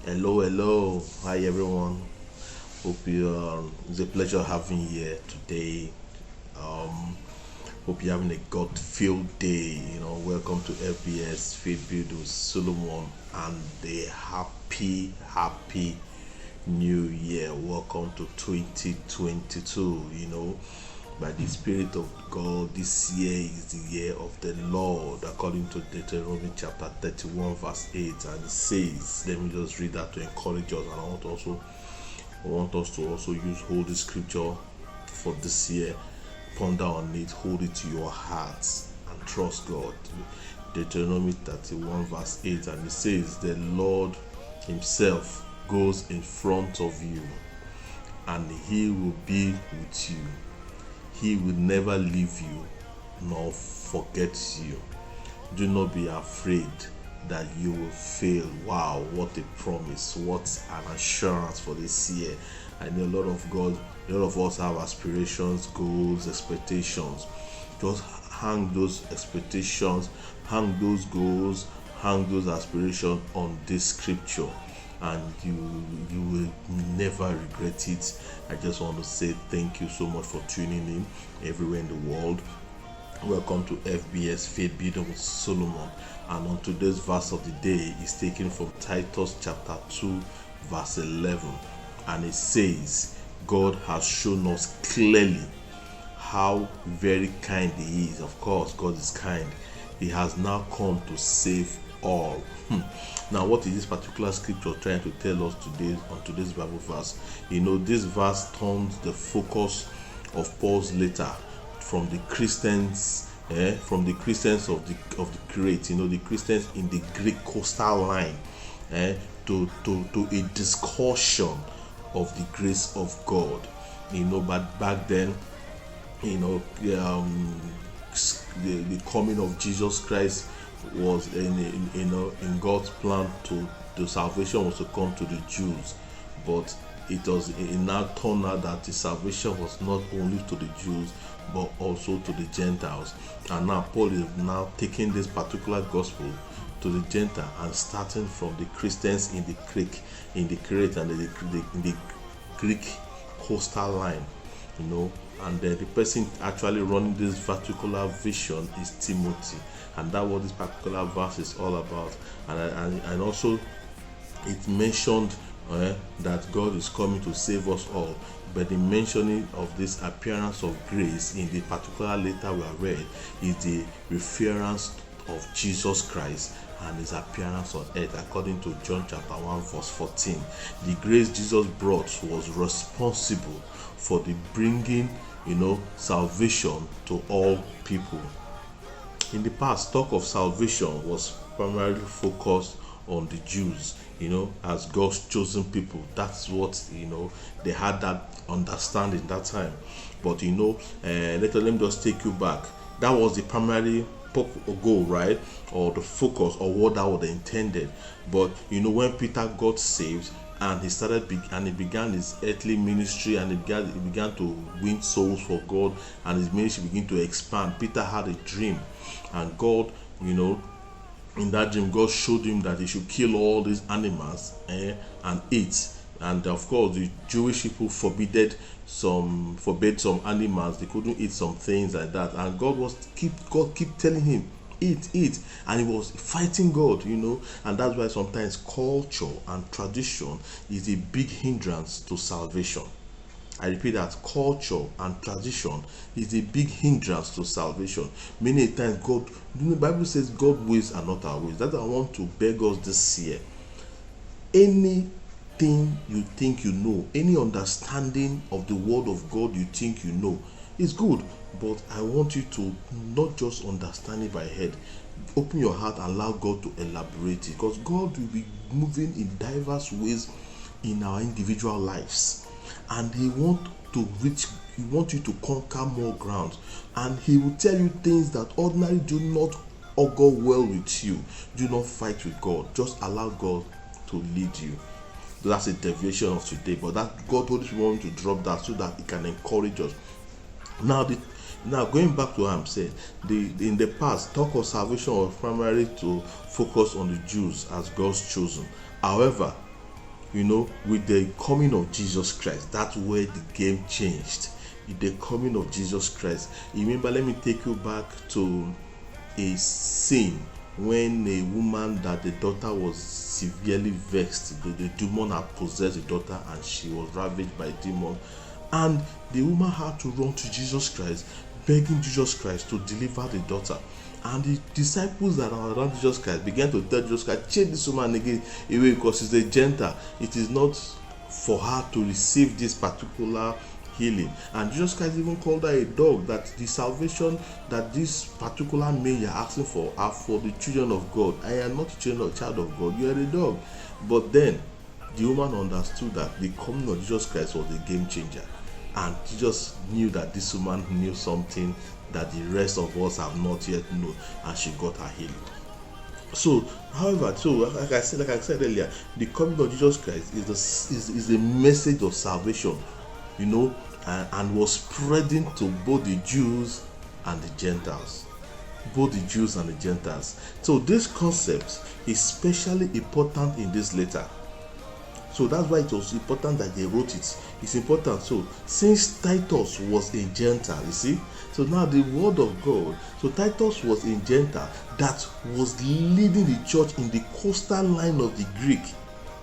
Hello, hello. Hi, everyone. Hope you. It's a pleasure having you here today. Um, Hope you're having a God-filled day. Welcome to FBS Faith Build with Solomon and the happy New Year. Welcome to 2022. By the Spirit of God, this year is the year of the Lord, according to Deuteronomy chapter 31, verse 8. And it says, let me just read that to encourage us. And I want us to also use Holy Scripture for this year. Ponder on it, hold it to your hearts, and trust God. Deuteronomy 31, verse 8. And it says, the Lord Himself goes in front of you, and He will be with you. He will never leave you nor forget you. Do not be afraid that you will fail. Wow, what a promise, what an assurance for this year. I know a lot of us have aspirations, goals, expectations. Just hang those expectations, hang those goals, hang those aspirations on this scripture, and you will never regret it. I just want to say thank you so much for tuning in everywhere in the world. Welcome to FBS Faith Building with Solomon. And on today's verse of the day is taken from Titus chapter 2, verse 11. And it says, God has shown us clearly how very kind He is. Of course, God is kind. He has now come to save all. Now, what is this particular scripture trying to tell us today on today's Bible verse? This verse turns the focus of Paul's letter from the Christians, of the great, the Christians in the Greek coastal line, to a discussion of the grace of God. But back then, the coming of Jesus Christ was in God's plan to the salvation was to come to the Jews, but it now turned out that the salvation was not only to the Jews but also to the Gentiles. And now Paul is now taking this particular gospel to the Gentile and starting from the Christians in the Crete and in the Greek coastal line, and the person actually running this particular vision is Timothy, and that's what this particular verse is all about. And also it mentioned that God is coming to save us all, but the mentioning of this appearance of grace in the particular letter we have read is the reference of Jesus Christ and His appearance on earth, according to John chapter 1 verse 14. The grace Jesus brought was responsible for the bringing salvation to all people. In the past, talk of salvation was primarily focused on the Jews, as God's chosen people. That's what they had that understanding that time. But let me just take you back. That was the primary goal, right? Or the focus, or what that was intended. But when Peter got saved and he began his earthly ministry, and he began to win souls for God, and his ministry began to expand. Peter had a dream, and God, in that dream, God showed him that he should kill all these animals and eat. And of course, the Jewish people forbade some animals. They couldn't eat some things like that. And God keep telling him, eat, and he was fighting God, and that's why sometimes culture and tradition is a big hindrance to salvation. I repeat that culture and tradition is a big hindrance to salvation. Many times the Bible says God ways are not our ways. That I want to beg us this year. Anything you think you know, any understanding of the word of God you think you know is good, but I want you to not just understand it by head. Open your heart and allow God to elaborate it, because God will be moving in diverse ways in our individual lives, and He wants you to conquer more ground, and He will tell you things that ordinarily do not augur well with you. Do not fight with God. Just allow God to lead you. That's a deviation of today, but that God Holy Spirit wants to drop that so that He can encourage us. Now going back to what I'm saying, in the past, talk of salvation was primarily to focus on the Jews as God's chosen. However, with the coming of Jesus Christ, that's where the game changed. The coming of Jesus Christ. Remember, let me take you back to a scene when a woman that the daughter was severely vexed. The demon had possessed the daughter and she was ravaged by a demon. And the woman had to run to Jesus Christ, begging Jesus Christ to deliver the daughter. And the disciples that are around Jesus Christ began to tell Jesus Christ, "Change this woman again away because she's a Gentile. It is not for her to receive this particular healing." And Jesus Christ even called her a dog, that the salvation that this particular man you're asking for are for the children of God. I am not a child of God, you are a dog. But then the woman understood that the coming of Jesus Christ was a game changer. And Jesus knew that this woman knew something that the rest of us have not yet known, and she got her healing. So, however, like I said earlier, the coming of Jesus Christ is a message of salvation, and was spreading to both the Jews and the Gentiles. Both the Jews and the Gentiles. So this concept is especially important in this letter. So that's why it was important that they wrote it. It's important. So since Titus was a Gentile, you see, so now the word of God. So Titus was a Gentile that was leading the church in the coastal line of the Greek.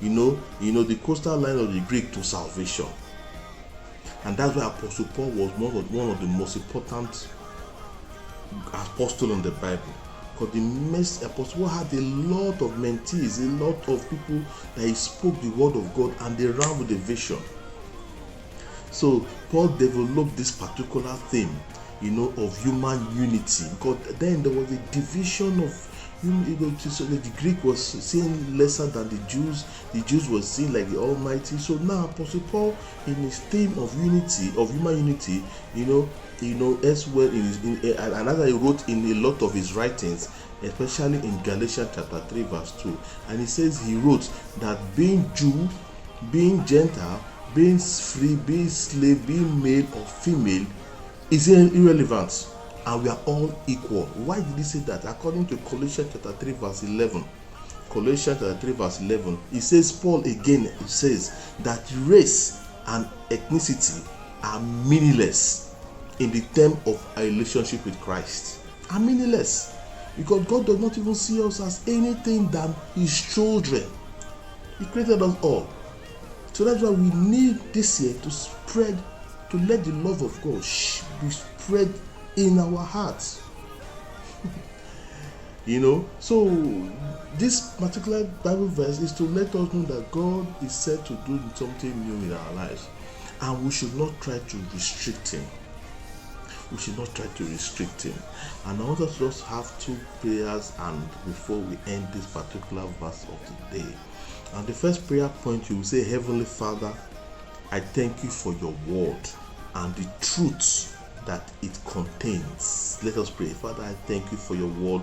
The coastal line of the Greek to salvation. And that's why Apostle Paul was one of the most important apostles in the Bible. Because the Apostle Paul had a lot of mentees, a lot of people that he spoke the word of God and they ran with the vision. So Paul developed this particular theme, of human unity. Because then there was a division of so the Greek was seen lesser than the Jews. The Jews were seen like the Almighty. So now Apostle Paul, in his theme of unity, of human unity, as well and as he wrote in a lot of his writings, especially in Galatians chapter 3 verse 2, and he says he wrote that being Jew, being Gentile, being free, being slave, being male or female is irrelevant. And we are all equal. Why did he say that? According to Colossians chapter 3 verse 11. Colossians chapter 3 verse 11. It says, Paul again says that race and ethnicity are meaningless in the term of a relationship with Christ. Are meaningless. Because God does not even see us as anything than his children. He created us all. So that's why we need this year to let the love of God be spread in our hearts. So this particular Bible verse is to let us know that God is set to do something new in our lives, and we should not try to restrict him. And I want us to just have two prayers and before we end this particular verse of the day. And the first prayer point, you will say, Heavenly Father, I thank you for your word and the truth that it contains. Let us pray. Father, I thank you for your word.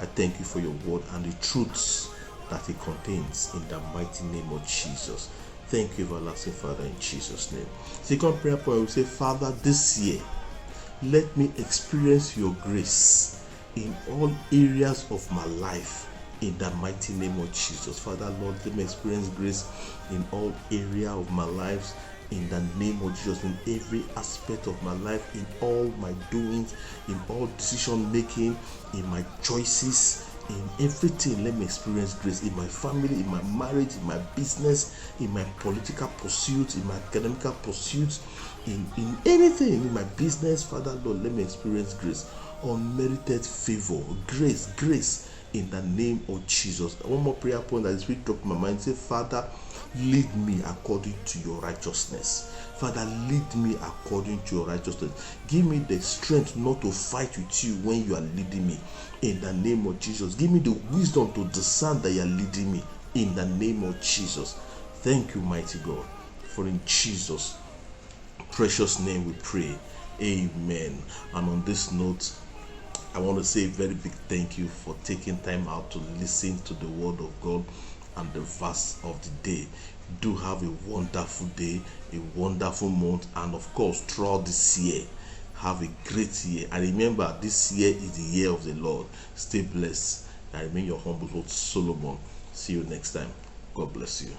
I thank you for your word and the truths that it contains, in the mighty name of Jesus. Thank you, everlasting Father, in Jesus' name. Second prayer point, we say, Father, this year, let me experience your grace in all areas of my life, in the mighty name of Jesus. Father, Lord, let me experience grace in all areas of my life, in the name of Jesus, in every aspect of my life, in all my doings, in all decision making, in my choices, in everything. Let me experience grace in my family, in my marriage, in my business, in my political pursuits, in my academical pursuits, in anything, in my business. Father, Lord, let me experience grace, unmerited favor, grace in the name of Jesus. One more prayer point that is really dropped in my mind. Say, Father, lead me according to your righteousness. Father, lead me according to your righteousness. Give me the strength not to fight with you when you are leading me, in the name of Jesus. Give me the wisdom to discern that you are leading me, in the name of Jesus. Thank you, mighty God, for in Jesus' precious name we pray. Amen. And on this note, I want to say a very big thank you for taking time out to listen to the word of God and the verse of the day. Do have a wonderful day, a wonderful month, and of course throughout this year, have a great year. And remember, this year is the year of the Lord. Stay blessed. I remain your humble host, Solomon. See you next time. God bless you.